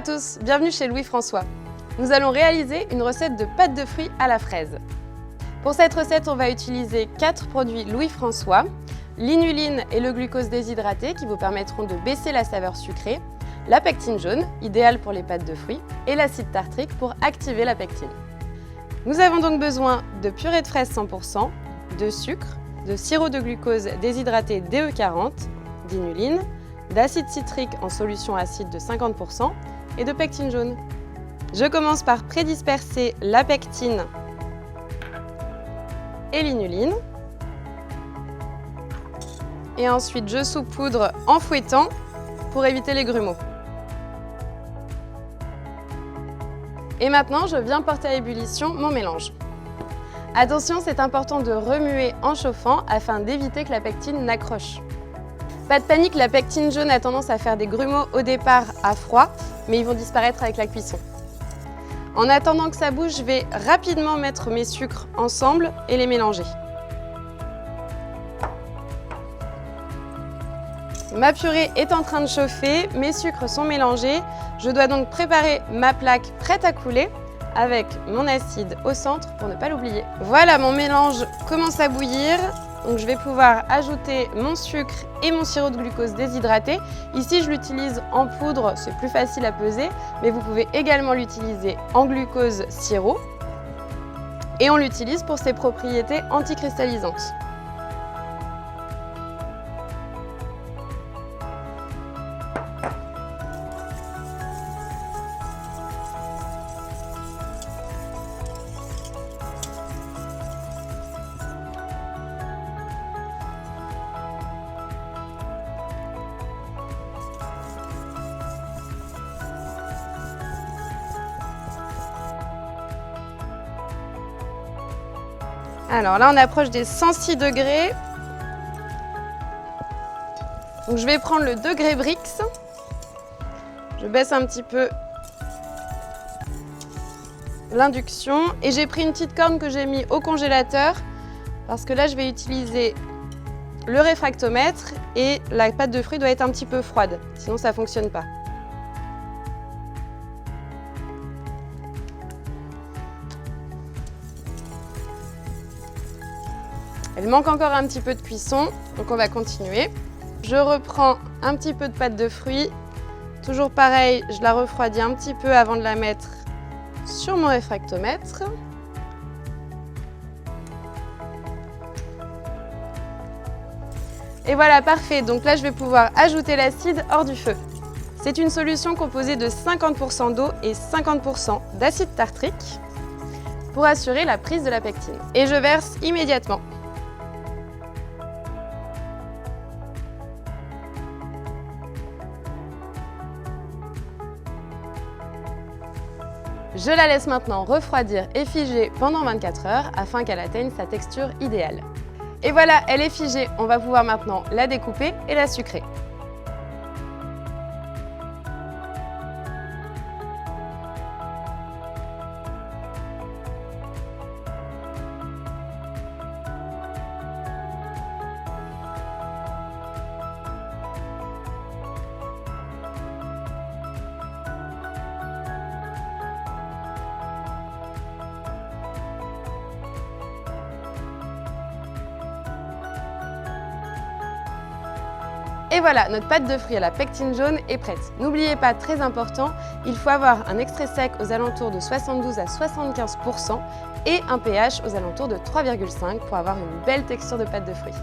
tous, bienvenue chez Louis François. Nous allons réaliser une recette de pâte de fruits à la fraise. Pour cette recette, on va utiliser 4 produits Louis François, l'inuline et le glucose déshydraté qui vous permettront de baisser la saveur sucrée, la pectine jaune, idéale pour les pâtes de fruits, et l'acide tartrique pour activer la pectine. Nous avons donc besoin de purée de fraises 100%, de sucre, de sirop de glucose déshydraté DE40, d'inuline, d'acide citrique en solution acide de 50% et de pectine jaune. Je commence par prédisperser la pectine et l'inuline. Et ensuite, je saupoudre en fouettant pour éviter les grumeaux. Et maintenant, je viens porter à ébullition mon mélange. Attention, c'est important de remuer en chauffant afin d'éviter que la pectine n'accroche. Pas de panique, la pectine jaune a tendance à faire des grumeaux au départ à froid, mais ils vont disparaître avec la cuisson. En attendant que ça bouge, je vais rapidement mettre mes sucres ensemble et les mélanger. Ma purée est en train de chauffer, mes sucres sont mélangés. Je dois donc préparer ma plaque prête à couler avec mon acide au centre pour ne pas l'oublier. Voilà, mon mélange commence à bouillir. Donc je vais pouvoir ajouter mon sucre et mon sirop de glucose déshydraté. Ici, je l'utilise en poudre, c'est plus facile à peser, mais vous pouvez également l'utiliser en glucose sirop. Et on l'utilise pour ses propriétés anticristallisantes. Alors là, on approche des 106 degrés. Donc je vais prendre le degré Brix. Je baisse un petit peu l'induction. Et j'ai pris une petite corne que j'ai mis au congélateur parce que là, je vais utiliser le réfractomètre et la pâte de fruits doit être un petit peu froide, sinon ça ne fonctionne pas. Elle manque encore un petit peu de cuisson, donc on va continuer. Je reprends un petit peu de pâte de fruits. Toujours pareil, je la refroidis un petit peu avant de la mettre sur mon réfractomètre. Et voilà, parfait. Donc là, je vais pouvoir ajouter l'acide hors du feu. C'est une solution composée de 50% d'eau et 50% d'acide tartrique pour assurer la prise de la pectine. Et je verse immédiatement. Je la laisse maintenant refroidir et figer pendant 24 heures afin qu'elle atteigne sa texture idéale. Et voilà, elle est figée, on va pouvoir maintenant la découper et la sucrer. Et voilà, notre pâte de fruits à la pectine jaune est prête. N'oubliez pas, très important, il faut avoir un extrait sec aux alentours de 72 à 75% et un pH aux alentours de 3,5 pour avoir une belle texture de pâte de fruits.